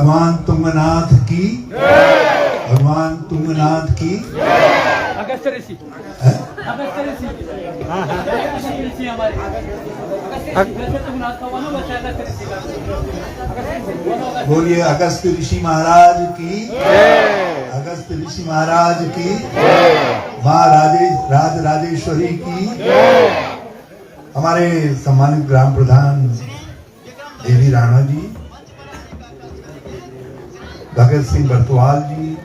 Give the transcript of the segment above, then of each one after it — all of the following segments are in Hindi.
भगवान तुंगनाथ की, भगवान तुंगनाथ की। अगस्त ऋषि बोलिए अगस्त ऋषि महाराज की, अगस्त ऋषि महाराज की, माँ राज राजेश्वरी की। हमारे सम्मानित ग्राम प्रधान देवी राणा जी, भगत सिंह बरतवाल जी,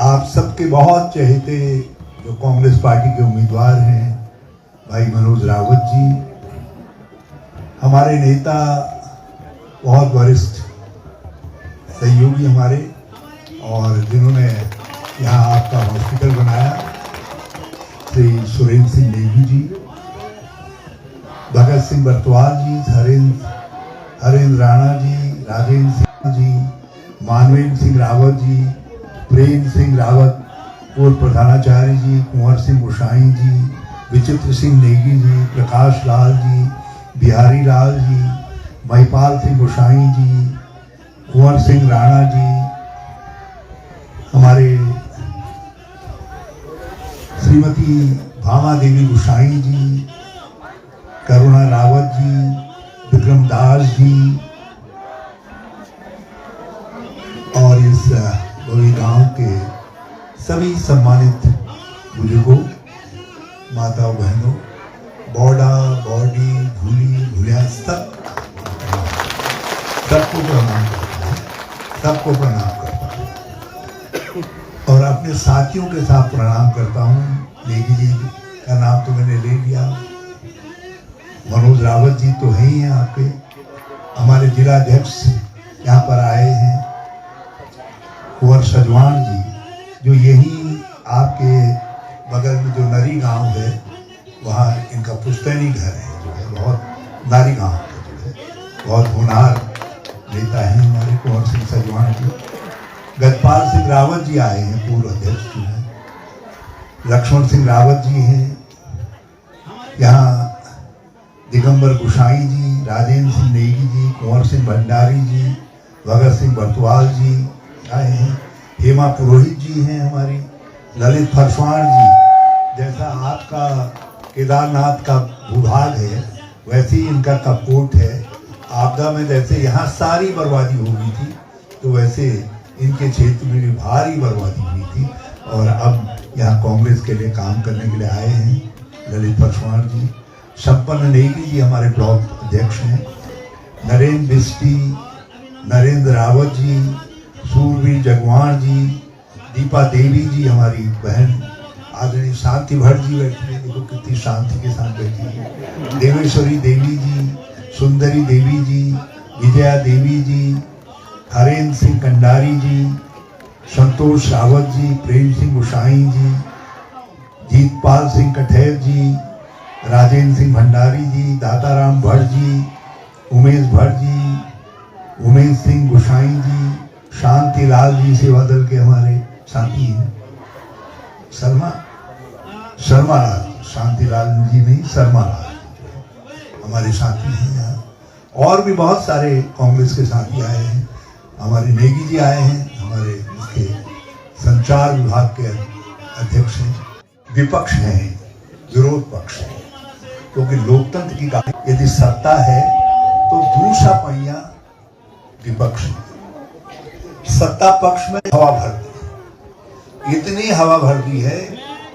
आप सबके बहुत चहेते जो कांग्रेस पार्टी के उम्मीदवार हैं भाई मनोज रावत जी, हमारे नेता बहुत वरिष्ठ सहयोगी हमारे, और जिन्होंने यहाँ आपका हॉस्पिटल बनाया, श्री सुरेंद्र सिंह नेगी जी, भगत सिंह बरतवाल जी, हरेंद्र राणा जी, राजेंद्र सिंह जी, मानवेंद्र सिंह रावत जी, प्रेम सिंह रावत, पूर्व प्रधानाचार्य जी, कुंवर सिंह गोसाई जी, विचित्र सिंह नेगी जी, प्रकाश लाल जी, बिहारी लाल जी, महिपाल सिंह गोसाई जी, कुंवर सिंह राणा जी, हमारे श्रीमती भामा देवी गोसाई जी, करुणा रावत जी, विक्रम दास जी, और इस गोवी गांव के सभी सम्मानित बुजुर्गों, माताओं, बहनों, बॉडा बॉडी भूली भूलिया सबको प्रणाम करता हूँ, सबको प्रणाम करता हूँ, और अपने साथियों के साथ प्रणाम करता हूँ। नेगी जी का नाम तो मैंने ले लिया, मनोज रावत जी तो है ही हैं आपके, हमारे जिलाध्यक्ष यहाँ पर आए हैं, कुंवर सजवान जी, जो यही आपके बगल में जो नरी गांव है, वहाँ इनका पुश्तैनी घर है, जो है बहुत नारी गांव है, जो है बहुत होनहार नेता हैं हमारे कुंवर सिंह सजवान जी। गजपाल सिंह रावत जी आए हैं, पूर्व अध्यक्ष जो है, लक्ष्मण सिंह रावत जी हैं यहाँ, दिगंबर गोसाई जी, राजेंद्र सिंह नेगी जी, कुंवर सिंह भंडारी जी, भगत सिंह बरतवाल जी आए हैं, हेमा पुरोहित जी हैं हमारी, ललित फरसवाण जी, जैसा आपका केदारनाथ का भूभाग है वैसे ही इनका कपकोट है। आपदा में जैसे यहाँ सारी बर्बादी हो गई थी, तो वैसे इनके क्षेत्र में भी भारी बर्बादी हुई थी, और अब यहाँ कांग्रेस के लिए काम करने के लिए आए हैं ललित फरसवाण जी। संपन्न नेगी जी हमारे ब्लॉक अध्यक्ष हैं, नरेंद्र बिस्टी, नरेंद्र रावत जी, सूरवीर जगवान जी, दीपा देवी जी हमारी बहन, आदरणीय शांति भट्ट जी बैठी है, देखो कितनी शांति के साथ बैठी है, देवेश्वरी देवी जी, सुंदरी देवी जी, विजया देवी जी, हरेंद्र सिंह कंडारी जी, संतोष रावत जी, प्रेम सिंह गोसाई जी, जीतपाल सिंह कठेर जी, राजेंद्र सिंह भंडारी जी, दाताराम भट्ट जी, उमेश भट्ट जी, उमेश सिंह गोसाई जी, शांति लाल जी सेवा दल के हमारे साथी हैं, शर्मा लाल, शांति लाल जी नहीं, शर्मा लाल हमारे साथी हैं यहाँ, और भी बहुत सारे कांग्रेस के साथी आए हैं, हमारे नेगी जी आए हैं, हमारे इसके संचार विभाग के अध्यक्ष हैं, विपक्ष हैं, विरोध पक्ष है, क्योंकि लोकतंत्र की गाड़ी यदि सत्ता है तो दूसरा पहिया विपक्ष है। सत्ता पक्ष में हवा भर दी, इतनी हवा भर दी है,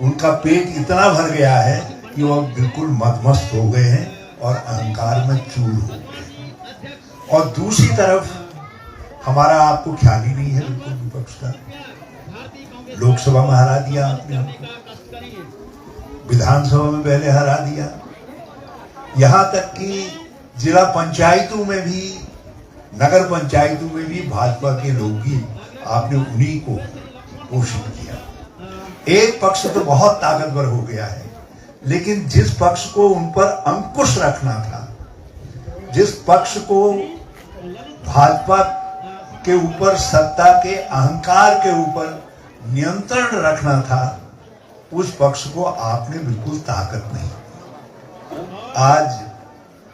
उनका पेट इतना भर गया है कि वो बिल्कुल मदमस्त हो गए हैं और अहंकार में चूर हो गए। और दूसरी तरफ हमारा आपको ख्याल ही नहीं है बिल्कुल विपक्ष का, लोकसभा में हरा दिया आपने हमको, विधानसभा में पहले हरा दिया, यहाँ तक कि जिला पंचायतों में भी, नगर पंचायतों में भी भाजपा के लोग ही आपने उन्हीं को पोषित किया। एक पक्ष तो बहुत ताकतवर हो गया है, लेकिन जिस पक्ष को उन पर अंकुश रखना था, जिस पक्ष को भाजपा के ऊपर, सत्ता के अहंकार के ऊपर नियंत्रण रखना था, उस पक्ष को आपने बिल्कुल ताकत नहीं। आज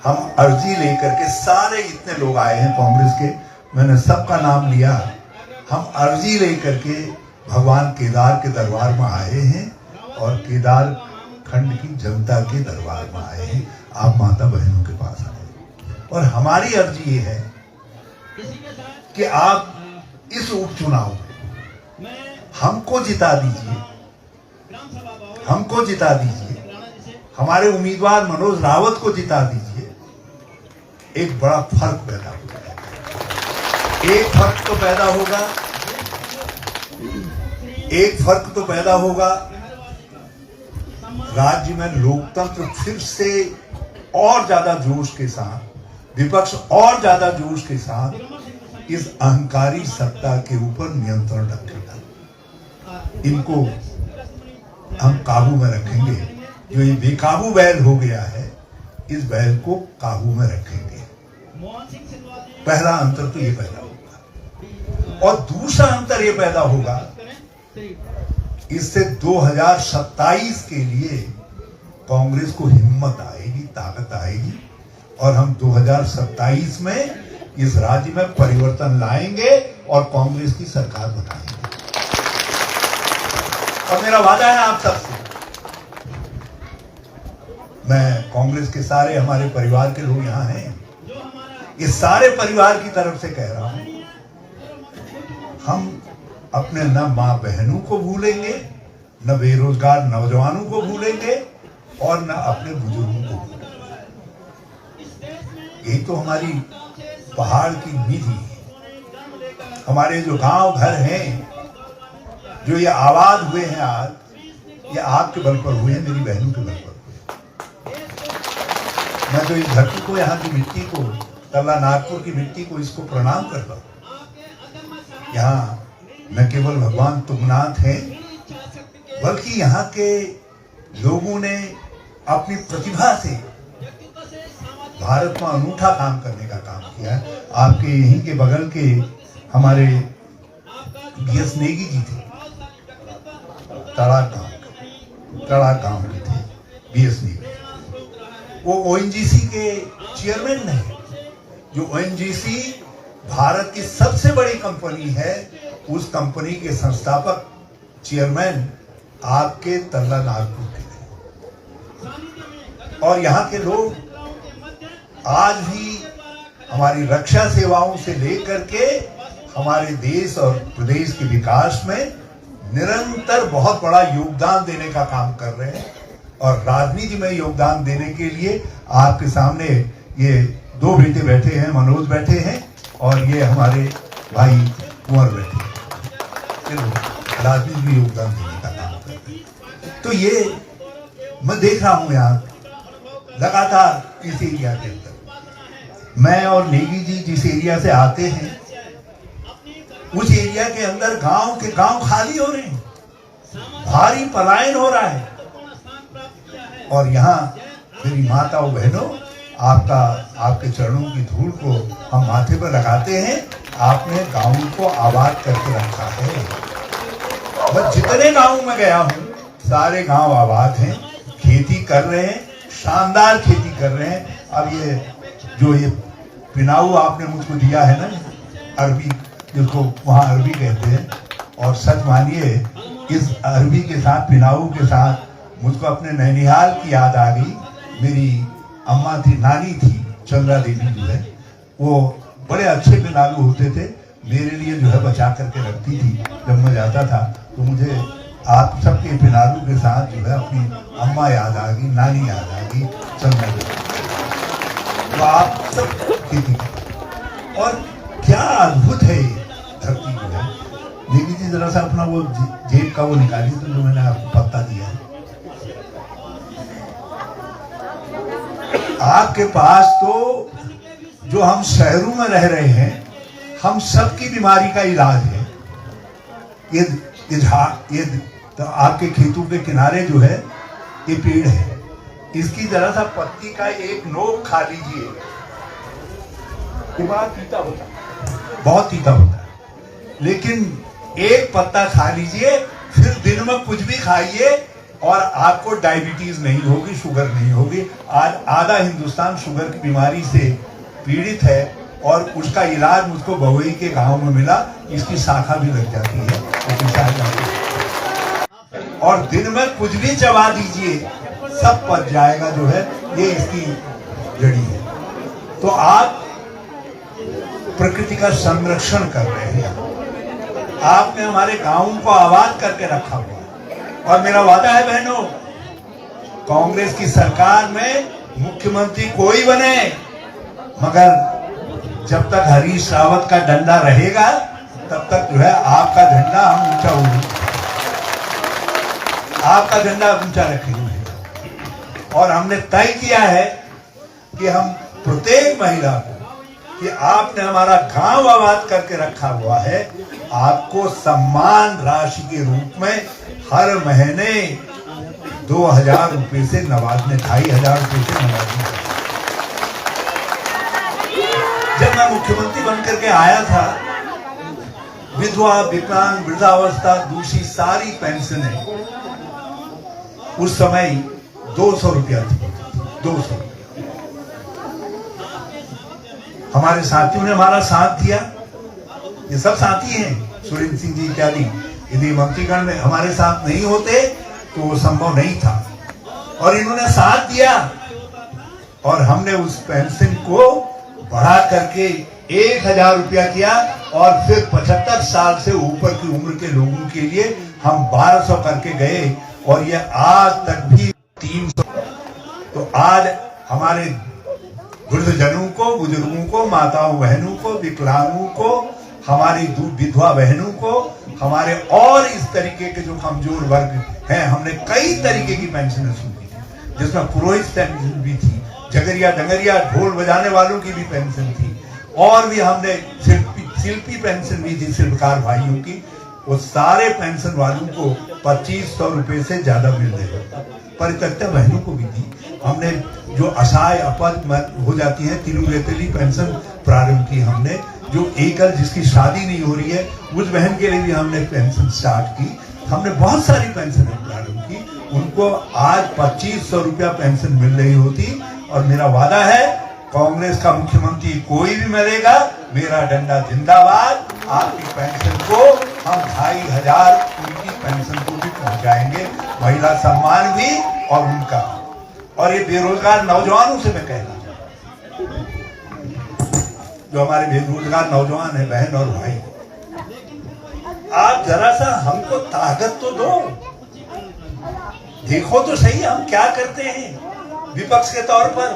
हम अर्जी लेकर के सारे इतने लोग आए हैं कांग्रेस के, मैंने सबका नाम लिया। हम अर्जी लेकर के भगवान केदार के दरबार में आए हैं और केदार खंड की जनता के दरबार में आए हैं। आप माता बहनों के पास आए और हमारी अर्जी ये है कि आप इस उपचुनाव में हमको जिता दीजिए, हमको जिता दीजिए, हमारे उम्मीदवार मनोज रावत को जिता दीजिए। एक बड़ा फर्क पैदा होगा, एक फर्क तो पैदा होगा, एक फर्क तो पैदा होगा। राज्य में लोकतंत्र फिर से और ज्यादा जोश के साथ, विपक्ष और ज्यादा जोश के साथ इस अहंकारी सत्ता के ऊपर नियंत्रण रखेगा। इनको हम काबू में रखेंगे। जो ये बेकाबू बैल हो गया है, इस बैल को काबू में रखेंगे। पहला अंतर तो ये पैदा होगा और दूसरा अंतर ये पैदा होगा, इससे 2027 के लिए कांग्रेस को हिम्मत आएगी, ताकत आएगी और हम 2027 में इस राज्य में परिवर्तन लाएंगे और कांग्रेस की सरकार बनाएंगे। और मेरा वादा है आप सबसे, मैं कांग्रेस के सारे हमारे परिवार के लोग यहां हैं, इस सारे परिवार की तरफ से कह रहा हूं, हम अपने न मां बहनों को भूलेंगे, न बेरोजगार नौजवानों को भूलेंगे और न अपने बुजुर्गों को भूलेंगे। यही तो हमारी पहाड़ की निधि है। हमारे जो गांव घर हैं, जो ये आबाद हुए हैं आज, ये आपके बल पर हुए हैं, मेरी बहनों के बल पर हुए। मैं तो इस धरती को, यहाँ की मिट्टी को, तल्ला नागपुर की मिट्टी को, इसको प्रणाम करता हूँ। यहाँ न केवल भगवान तुंगनाथ हैं, बल्कि यहाँ के लोगों ने अपनी प्रतिभा से भारत में अनूठा काम करने का काम किया है। आपके यहीं के बगल के हमारे बीएस नेगी जी थे, तड़ाक गांव के थे बीएस नेगी। वो ओएनजीसी के चेयरमैन नहीं, जो ओएनजीसी भारत की सबसे बड़ी कंपनी है, उस कंपनी के संस्थापक चेयरमैन आपके तल्ला नागपुर के थे। और यहाँ के लोग आज भी हमारी रक्षा सेवाओं से लेकर के हमारे देश और प्रदेश के विकास में निरंतर बहुत बड़ा योगदान देने का काम कर रहे हैं। और राजनीति में योगदान देने के लिए आपके सामने ये दो बेटे बैठे हैं, मनोज बैठे हैं और ये हमारे भाई कुंवर बैठे हैं, राजनीति में योगदान देने का काम कर रहे हैं। तो ये मैं देख रहा हूं यहाँ लगातार इस एरिया के अंदर, मैं और नेगी जी जिस एरिया से आते हैं, उस एरिया के अंदर गांव के गांव खाली हो रहे हैं, भारी पलायन हो रहा है। और यहाँ मेरी माता और बहनों, आपके चरणों की धूल को हम माथे पर लगाते हैं। आपने गांव को आबाद करके रखा है। मैं जितने गांव में गया हूँ, सारे गांव आबाद हैं, खेती कर रहे हैं, शानदार खेती कर रहे हैं। अब ये पिनाऊ आपने मुझको दिया है ना, अरबी, जिसको वहाँ अरबी कहते हैं, और सच मानिए इस अरबी के साथ, पिनाऊ के साथ मुझको अपने नैनिहाल की याद आ गई। मेरी अम्मा थी, नानी थी, चंद्रा देवी जो है, वो बड़े अच्छे पिनालू होते थे, मेरे लिए जो है बचा करके रखती थी। जब मैं जाता था तो मुझे आप सबके पिनालू के साथ जो है अपनी अम्मा याद आ गई, नानी याद आ गई, चंद्रा देवी। तो आप सब खेती और क्या अद्भुत है ये धरती जो है। देखिए जी, जरा सा अपना वो जेब का वो निकालिए तो जो मैंने आपको पत्ता दिया है। आपके पास तो जो हम शहरों में रह रहे हैं, हम सबकी बीमारी का इलाज है। ये तो आपके खेतों के किनारे जो है ये पेड़ है, इसकी जरा सा पत्ती का एक नोक खा लीजिए, ये बड़ा तीता होता है, बहुत तीता होता है, लेकिन एक पत्ता खा लीजिए, फिर दिन में कुछ भी खाइए और आपको डायबिटीज नहीं होगी, शुगर नहीं होगी। आज आधा हिंदुस्तान शुगर की बीमारी से पीड़ित है और उसका इलाज मुझको बवई के गांव में मिला। इसकी शाखा भी लग जाती है और दिन में कुछ भी चबा दीजिए सब पच जाएगा, जो है ये इसकी जड़ी है। तो आप प्रकृति का संरक्षण कर रहे हैं, आपने हमारे गांव को आबाद करके रखा हुआ है। और मेरा वादा है बहनों, कांग्रेस की सरकार में मुख्यमंत्री कोई बने, मगर जब तक हरीश रावत का डंडा रहेगा तब तक जो है आपका झंडा हम ऊंचा आपका झंडा ऊंचा रखेंगे। और हमने तय किया है कि हम प्रत्येक महिला को, कि आपने हमारा गांव आबाद करके रखा हुआ है, आपको सम्मान राशि के रूप में हर महीने 2000 रुपए से नवाजने, 2500 रुपए से नवाजने। जब मैं मुख्यमंत्री बनकर के आया था, विधवा, विकलांग, वृद्धावस्था, दूसरी सारी पेंशनें उस समय 200 रुपया थी, 200। हमारे साथियों ने हमारा साथ दिया, ये सब साथी हैं, सुरेंद्र सिंह जी इत्यादि। यदि मंत्रीगण में हमारे साथ नहीं होते तो वो संभव नहीं था, और इन्होंने साथ दिया और हमने उस पेंशन को बढ़ा करके 1000 रुपया किया। और फिर 75 साल से ऊपर की उम्र के लोगों के लिए हम 1200 करके गए, और ये आज तक भी 300। तो आज हमारे वृद्धजनों को, बुजुर्गों को, माताओं बहनों को, विकलांगों को, हमारी विधवा बहनों को, हमारे और इस तरीके के जो कमजोर वर्ग हैं, हमने कई तरीके की पेंशन शुरू की, जिसमें पुरोहित पेंशन भी थी, जगरिया डंगरिया ढोल बजाने वालों की भी पेंशन थी, और भी हमने शिल्पी पेंशन भी थी, शिल्पकार भाइयों की। वो सारे पेंशन वालों को 2500 रुपए से ज्यादा मिल रहे हैं। परित्यक्ता बहनों को भी दी हमने, जो असहाय अपंग हो जाती है, तिरुगेतली पेंशन प्रारंभ की हमने, जो एकल जिसकी शादी नहीं हो रही है उस बहन के लिए भी हमने पेंशन स्टार्ट की। हमने बहुत सारी पेंशन प्रारंभ की, उनको आज 2500 रुपया पेंशन मिल रही होती। और मेरा वादा है, कांग्रेस का मुख्यमंत्री कोई भी मिलेगा, मेरा डंडा जिंदाबाद। आपकी पेंशन को हम 2500 उनकी पेंशन को भी पहुंचाएंगे, महिला सम्मान भी और उनका। और ये बेरोजगार नौजवानों से मैं कहना चाहता हूं, जो हमारे बेरोजगार नौजवान है, बहन और भाई, आप जरा सा हमको ताकत तो दो, देखो तो सही हम क्या करते हैं विपक्ष के तौर पर।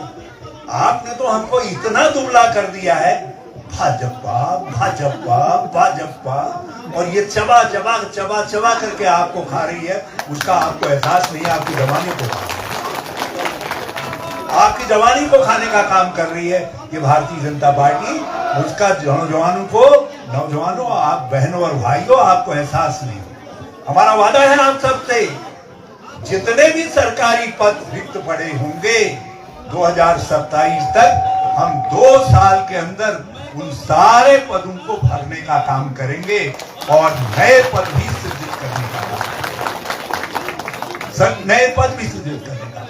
आपने तो हमको इतना दुबला कर दिया है, भाजपा भाजपा भाजपा, और ये चबा चबा चबा चबा करके आपको खा रही है। उसका आपको एहसास नहीं, आपकी जवानी को आपकी जवानी को खाने का काम कर रही है ये भारतीय जनता पार्टी। उसका नौजवानों, आप बहनों और भाइयों, आपको एहसास नहीं। हमारा वादा है आप सबसे, जितने भी सरकारी पद रिक्त पड़े होंगे 2027 तक, हम 2 साल के अंदर उन सारे पदों को भरने का काम करेंगे और नए पद भी सृजित करने का काम, नए पद भी सृजित करने का काम।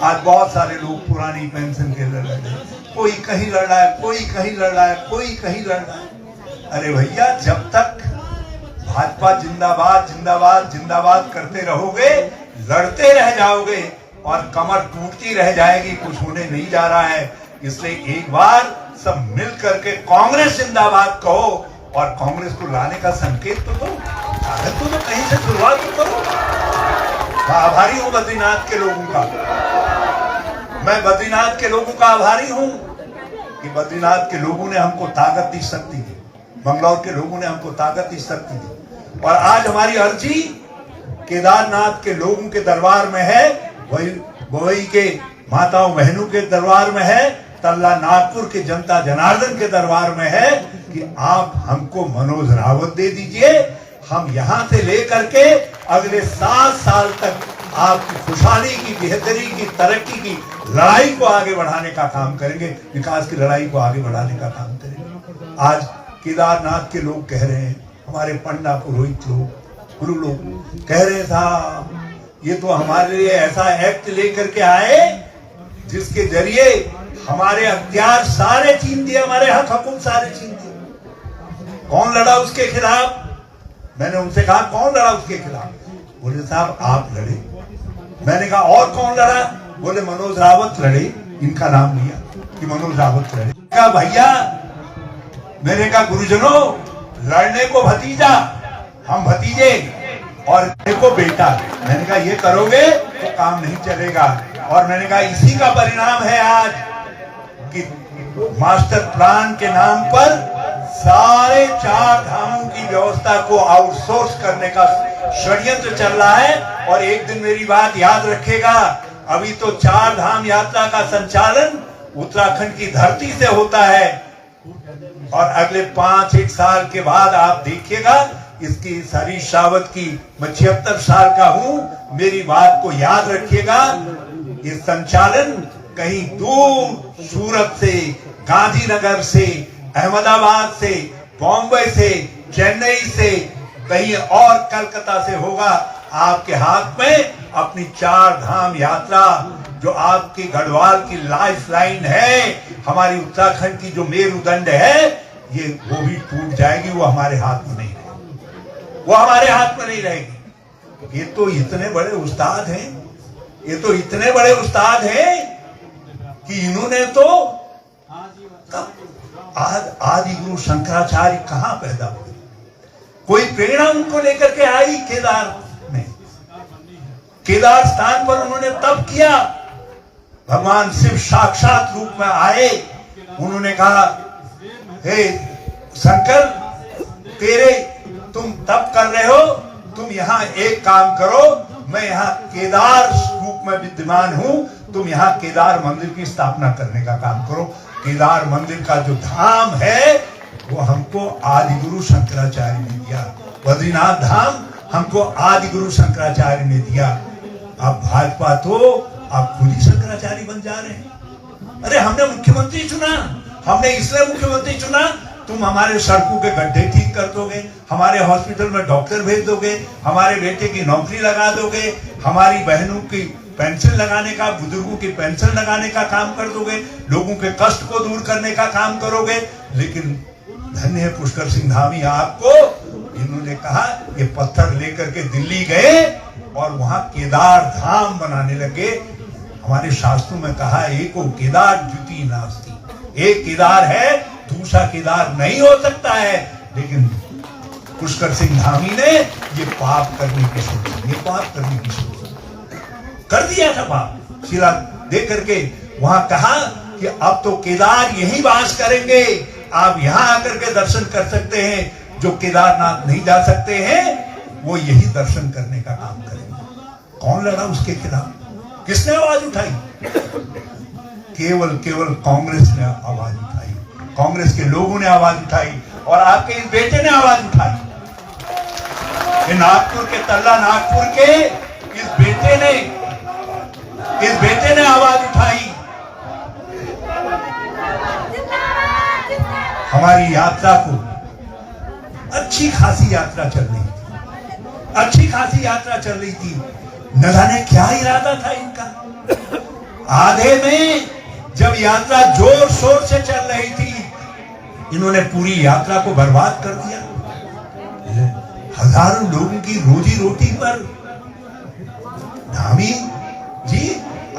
आज बहुत सारे लोग पुरानी पेंशन के लड़ रहे हैं, कोई कहीं लड़ रहा है, कोई कहीं लड़ रहा है, कोई कहीं लड़ रहा है। अरे भैया, जब तक भाजपा जिंदाबाद जिंदाबाद जिंदाबाद करते रहोगे, लड़ते रह जाओगे और कमर टूटती रह जाएगी, कुछ होने नहीं जा रहा है। इसलिए एक बार सब मिल करके कांग्रेस जिंदाबाद कहो और कांग्रेस को लाने का संकेत तो दो, ताकत तो कहीं से शुरुआत तो करो। मैं आभारी हूं बद्रीनाथ के लोगों का, मैं बद्रीनाथ के लोगों का आभारी हूं कि बद्रीनाथ के लोगों ने हमको ताकत दी, शक्ति दी, बंगलौर के लोगों ने हमको ताकत दी, शक्ति दी। और आज हमारी अर्जी केदारनाथ के लोगों के दरबार में है, वही के माताओं बहनों के दरबार में है, तल्ला नागपुर के जनता जनार्दन के दरबार में है कि आप हमको मनोज रावत दे दीजिए। हम यहां से लेकर के अगले 7 साल तक आपकी खुशहाली की, बेहतरी की, तरक्की की लड़ाई को आगे बढ़ाने का काम करेंगे, विकास की लड़ाई को आगे बढ़ाने का काम करेंगे। आज केदारनाथ के लोग कह रहे हैं, हमारे पंडा पुरोहित लोग, गुरु लोग कह रहे था, ये तो हमारे लिए ऐसा एक्ट लेकर के आए जिसके जरिए हमारे अख्तियार सारे छीन दिए, हमारे हक हुकूम सारे छीन दिए। कौन लड़ा उसके खिलाफ? मैंने उनसे कहा कौन लड़ा उसके खिलाफ? बोले साहब आप लड़े। मैंने कहा और कौन लड़ा? बोले मनोज रावत लड़े। इनका नाम लिया कि मनोज रावत लड़े। कहा भैया, मैंने कहा गुरुजनों, लड़ने को भतीजा, हम भतीजे, और देखो बेटा। मैंने कहा ये करोगे तो काम नहीं चलेगा। और मैंने कहा इसी का परिणाम है आज कि मास्टर प्लान के नाम पर सारे 4 धामों की व्यवस्था को आउटसोर्स करने का षड्यंत्र चल रहा है। और एक दिन मेरी बात याद रखेगा, अभी तो 4 धाम यात्रा का संचालन उत्तराखंड की धरती से होता है, और अगले 5-1 साल के बाद आप देखिएगा इसकी हरीश रावत की, मैं 76 साल का हूं, मेरी बात को याद रखिएगा, ये संचालन कहीं दूर सूरत से, गांधीनगर से, अहमदाबाद से, बॉम्बे से, चेन्नई से, कहीं और कलकत्ता से होगा। आपके हाथ में अपनी 4 धाम यात्रा, जो आपकी गढ़वाल की लाइफ लाइन है, हमारी उत्तराखंड की जो मेरुदंड है, ये वो भी टूट जाएगी। वो हमारे हाथ में नहीं रहेगी, वो हमारे हाथ में नहीं रहेगी। ये तो इतने बड़े उस्ताद हैं, ये तो इतने बड़े उस्ताद हैं कि इन्होंने तो आदि गुरु शंकराचार्य कहां पैदा हुए? कोई प्रेरणा उनको लेकर के आई केदार में? केदार स्थान पर उन्होंने तप किया, भगवान शिव साक्षात रूप में आए। उन्होंने कहा हे शंकर, तुम तप कर रहे हो, तुम यहाँ एक काम करो, मैं यहाँ केदार रूप में विद्यमान हूं, तुम यहाँ केदार मंदिर की स्थापना करने का काम करो। केदार मंदिर का जो धाम है वो हमको आदि गुरु शंकराचार्य ने दिया। बद्रीनाथ धाम हमको आदि गुरु शंकराचार्य ने दिया। अब भाजपा तो आप खुद ही शंकराचार्य बन जा रहे हैं। अरे हमने मुख्यमंत्री चुना, हमने इसलिए मुख्यमंत्री चुना, तुम हमारे सड़कों के गड्ढे ठीक कर दोगे, हमारे हॉस्पिटल में डॉक्टर भेज दोगे, हमारे बेटे की नौकरी लगा दोगे, हमारी बहनों की पेंशन लगाने का, बुजुर्गों की पेंशन लगाने का काम कर दोगे, लोगों के कष्ट को दूर करने का काम करोगे। लेकिन धन्य है पुष्कर सिंह धामी आपको, इन्होंने कहा ये पत्थर लेकर के दिल्ली गए और वहां केदार धाम बनाने लगे। हमारे शास्त्रों में कहा एको केदार द्वितीय नास्ति, एक केदार है दूसरा केदार नहीं हो सकता है। लेकिन पुष्कर सिंह धामी ने ये पाप करने की सोची, ये पाप करने की सोची कर दिया था पाप। शिला दे करके वहां कहा कि अब तो केदार यही वास करेंगे, आप यहां आकर के दर्शन कर सकते हैं, जो केदारनाथ नहीं जा सकते हैं वो यही दर्शन करने का काम करेंगे। कौन लड़ा उसके खिलाफ? किसने आवाज उठाई? केवल कांग्रेस ने आवाज उठाई, कांग्रेस के लोगों ने आवाज उठाई, और आपके इस बेटे ने आवाज उठाई। नागपुर के तल्ला नागपुर के इस बेटे ने आवाज उठाई। हमारी यात्रा को अच्छी खासी यात्रा चल रही थी, अच्छी खासी यात्रा चल रही थी। न जाने क्या इरादा था इनका। आधे में जब यात्रा जोर शोर से चल रही थी, इन्होंने पूरी यात्रा को बर्बाद कर दिया। हजारों लोगों की रोजी रोटी पर धामी जी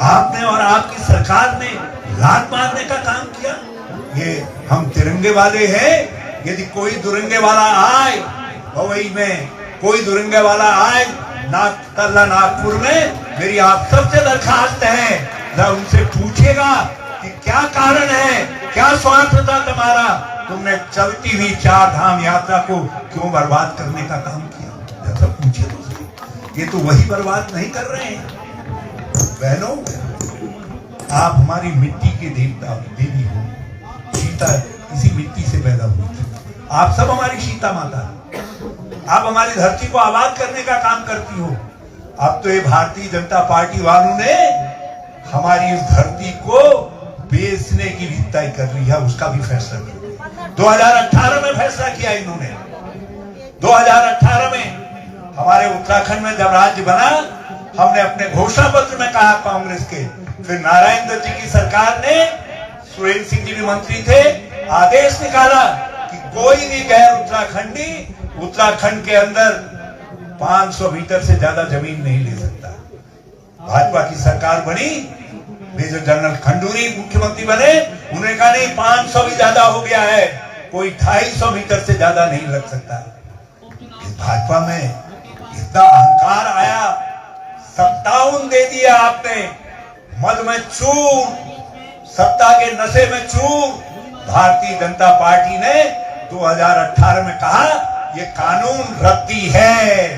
आपने और आपकी सरकार ने लात मारने का काम किया। ये हम तिरंगे वाले हैं, यदि कोई दुरंगे वाला आए पवई में, कोई दुरंगे वाला आए तल्ला नागपुर में, मेरी आप सबसे दरखास्त है, जरा उनसे पूछेगा कि क्या कारण है, क्या स्वार्थ था तुम्हारा, तुमने चलती हुई 4 धाम यात्रा को क्यों बर्बाद करने का काम किया? जरा पूछे तो। ये तो वही बर्बाद नहीं कर रहे हैं। बहनों, आप हमारी मिट्टी के देवता देवी हो। सीता इसी मिट्टी से पैदा हुई थी। आप सब हमारी सीता माता है। आप हमारी धरती को आबाद करने का काम करती हो। अब तो ये भारतीय जनता पार्टी वालों ने हमारी इस धरती को बेचने की भी तय कर ली है, उसका भी फैसला किया। 2018 में फैसला किया इन्होंने। 2018 में हमारे उत्तराखंड में जब राज्य बना, हमने अपने घोषणा पत्र में कहा कांग्रेस के, फिर नारायण दत्त जी की सरकार ने सुरेंद्र सिंह जी भी मंत्री थे, आदेश निकाला कि कोई भी गैर उत्तराखंडी उत्तराखंड के अंदर 500 मीटर से ज्यादा जमीन नहीं ले सकता। भाजपा की सरकार बनी, मेजर जनरल खंडूरी मुख्यमंत्री बने, उन्होंने कहा नहीं 500 भी ज्यादा हो गया है, कोई 250 मीटर से ज्यादा नहीं लग सकता। इस भाजपा में इतना अहंकार आया, 57 दे दिया आपने, मद में चूर, सत्ता के नशे में चूर। भारतीय जनता पार्टी ने 2018 में कहा ये कानून रद्दी है,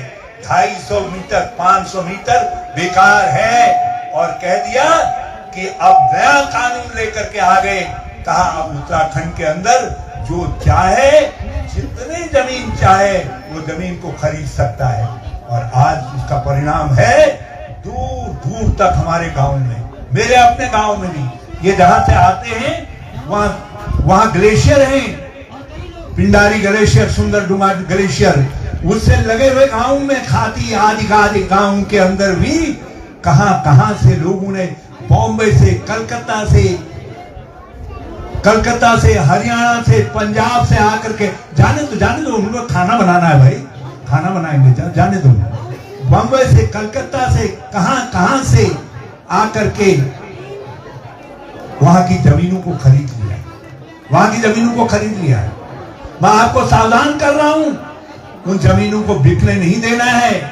250 मीटर 500 मीटर बेकार है, और कह दिया कि अब नया कानून लेकर के आ गए। कहा अब उत्तराखंड के अंदर जो चाहे, जितनी जमीन चाहे वो जमीन को खरीद सकता है। और आज उसका परिणाम है दूर दूर तक हमारे गांव में, मेरे अपने गांव में भी, ये जहां से आते हैं वहां ग्लेशियर है, पिंडारी ग्लेशियर, सुंदर डुमा ग्लेशियर, उससे लगे हुए गांव में खाती आदि गांव के अंदर भी कहां से लोगों ने बॉम्बे से, कलकत्ता से, हरियाणा से, पंजाब से आकर के, जाने दो उनको खाना बनाना है भाई, खाना बनाएंगे, जाने दो। बॉम्बे से, कलकत्ता से, कहां से आकर के वहां की जमीनों को खरीद लिया, मैं आपको सावधान कर रहा हूं, उन जमीनों को बिकने नहीं देना है।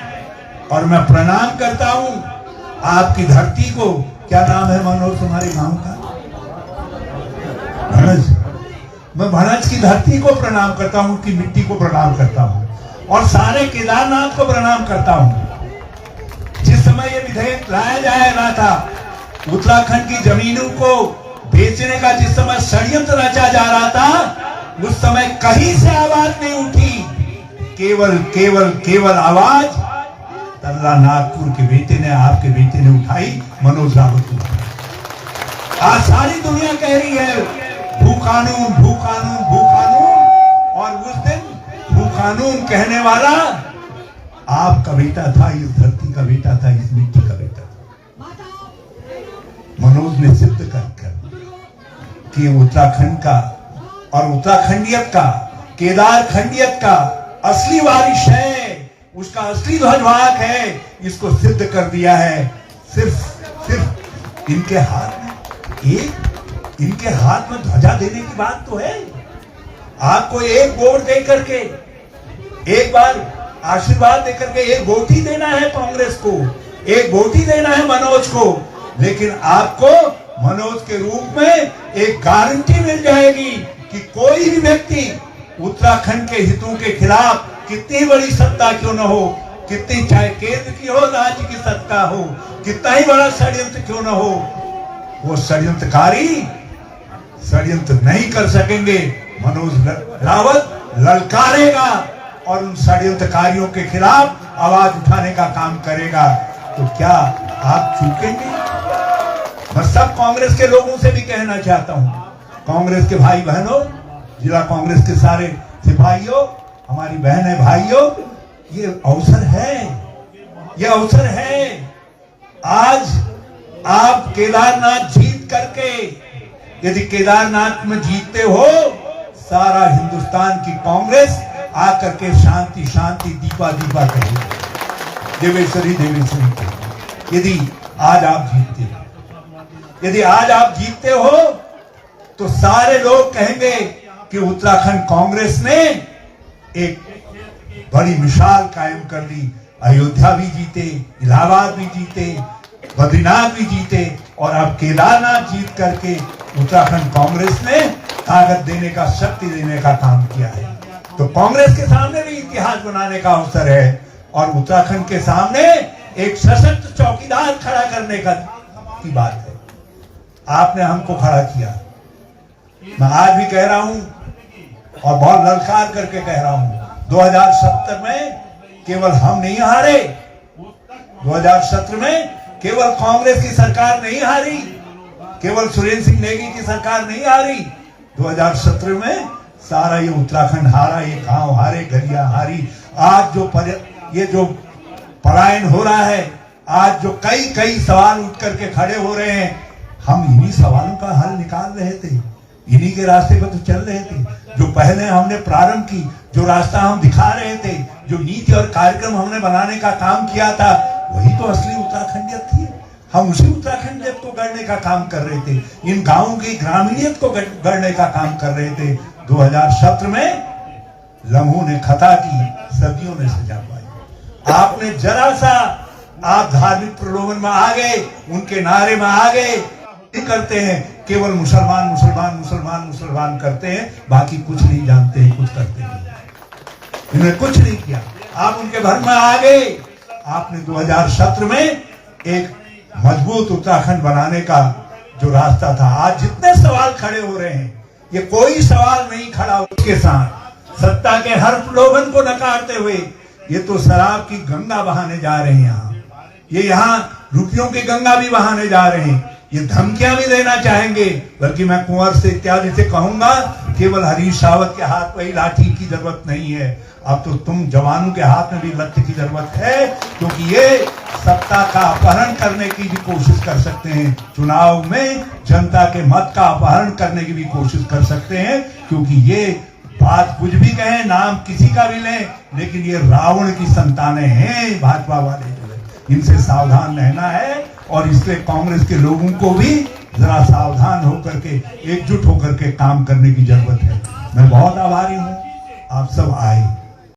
और मैं प्रणाम करता हूं आपकी धरती को। क्या नाम है मनोज तुम्हारे गांव का? भनज। मैं भनज की धरती को प्रणाम करता हूं, उनकी मिट्टी को प्रणाम करता हूं, और सारे केदारनाथ को प्रणाम करता हूं। जिस समय ये विधेयक लाया जा रहा था, उत्तराखंड की जमीनों को बेचने का जिस समय षड्यंत्र रचा जा रहा था, उस समय कहीं से आवाज नहीं उठी, केवल आवाज तल्ला नागपुर के बेटे ने, आपके बेटे ने उठाई, मनोज रावत ने। आज सारी दुनिया कह रही है भू कानून, भू कानून, भू कानून, और उस दिन भू कानून कहने वाला आपका बेटा था, इस धरती का बेटा था, इस मिट्टी का बेटा था। मनोज ने सिद्ध कर कि उत्तराखंड का और उत्तराखंडियत का, केदार खंडियत का असली वारिश है, उसका असली ध्वजवाहक है, इसको सिद्ध कर दिया है। सिर्फ इनके हाथ में ध्वजा देने की बात तो है। आपको एक वोट दे करके, एक बार आशीर्वाद देकर के, एक वोट ही देना है कांग्रेस को, एक वोट ही देना है मनोज को, लेकिन आपको मनोज के रूप में एक गारंटी मिल जाएगी कि कोई भी व्यक्ति उत्तराखंड के हितों के खिलाफ, कितनी बड़ी सत्ता क्यों न हो, कितनी चाहे केंद्र की हो, राज्य की सत्ता हो, कितना ही बड़ा षड्यंत्र क्यों न हो, वो षड्यंत्रकारी षड्यंत्र नहीं कर सकेंगे। मनोज रावत ललकारेगा और उन षड्यंत्रकारियों के खिलाफ आवाज उठाने का काम करेगा। तो क्या आप चूकेंगे? मैं सब कांग्रेस के लोगों से भी कहना चाहता हूं, कांग्रेस के भाई बहनों, जिला कांग्रेस के सारे सिपाहियों, हमारी बहनें भाइयों, ये अवसर है। आज आप केदारनाथ जीत करके, यदि केदारनाथ में जीतते हो, सारा हिंदुस्तान की कांग्रेस आकर के शांति शांति दीपा दीपा कहेगी, देवेश्वरी देवेश्वरी। यदि आज आप जीतते हो तो सारे लोग कहेंगे कि उत्तराखंड कांग्रेस ने एक बड़ी मिसाल कायम कर दी। अयोध्या भी जीते, इलाहाबाद भी जीते, बद्रीनाथ भी जीते, और अब केदारनाथ जीत करके उत्तराखंड कांग्रेस ने ताकत देने का, शक्ति देने का काम किया है। तो कांग्रेस के सामने भी इतिहास बनाने का अवसर है, और उत्तराखंड के सामने एक सशक्त चौकीदार खड़ा करने की बात है। आपने हमको खड़ा किया, मैं आज भी कह रहा हूं और बहुत ललकार करके कह रहा हूं, 2017 में केवल हम नहीं हारे, 2017 में केवल कांग्रेस की सरकार नहीं हारी, केवल सुरेंद्र सिंह नेगी की सरकार नहीं हारी, 2017 में सारा ये उत्तराखंड हारा, ये गांव हारे, गलियां हारी। आज ये जो पलायन हो रहा है, आज जो कई सवाल उठ करके खड़े हो रहे हैं, हम इन्हीं सवालों का हल निकाल रहे थे, इन्हीं के रास्ते पर तो चल रहे थे। जो पहले हमने प्रारंभ की, जो रास्ता हम दिखा रहे थे, जो नीति और कार्यक्रम हमने बनाने का काम किया था, वही तो असली उत्तराखंडियत थी। हम उसी उत्तराखंडियत को गढ़ने का काम कर रहे थे, इन गांवों की ग्रामीणियत को गढ़ने का काम कर रहे थे। 2017 में लम्हों ने खता की, सदियों ने सजा पाई। आपने जरा सा, आप धार्मिक प्रलोभन में आ गए, उनके नारे में आ गए, करते हैं केवल मुसलमान मुसलमान मुसलमान मुसलमान करते हैं, बाकी कुछ नहीं जानते हैं, कुछ करते नहीं। इन्होंने कुछ नहीं किया, आप उनके भर में आ गए। आपने 2017 में एक मजबूत उत्तराखंड बनाने का जो रास्ता था, आज जितने सवाल खड़े हो रहे हैं, ये कोई सवाल नहीं खड़ा उसके साथ। सत्ता के हर प्रलोभन को नकारते हुए ये तो शराब की गंगा बहाने जा रहे हैं। ये यहाँ रुपयों की गंगा भी बहाने जा रहे हैं, ये धमकियां भी देना चाहेंगे। बल्कि मैं कुंवर से इत्यादि से कहूंगा, केवल हरीश रावत के हाथ में ही लाठी की जरूरत नहीं है, अब तो तुम जवानों के हाथ में भी लठ की जरूरत है, क्योंकि ये सत्ता का अपहरण करने की भी कोशिश कर सकते हैं। चुनाव में जनता के मत का अपहरण करने की भी कोशिश कर सकते हैं, क्योंकि ये बात कुछ भी कहें, नाम किसी का भी लें, लेकिन ये रावण की संतानें हैं भाजपा वाले, जो है इनसे सावधान रहना है। और इसलिए कांग्रेस के लोगों को भी जरा सावधान होकर के, एकजुट होकर के काम करने की जरूरत है। मैं बहुत आभारी हूं, आप सब आए।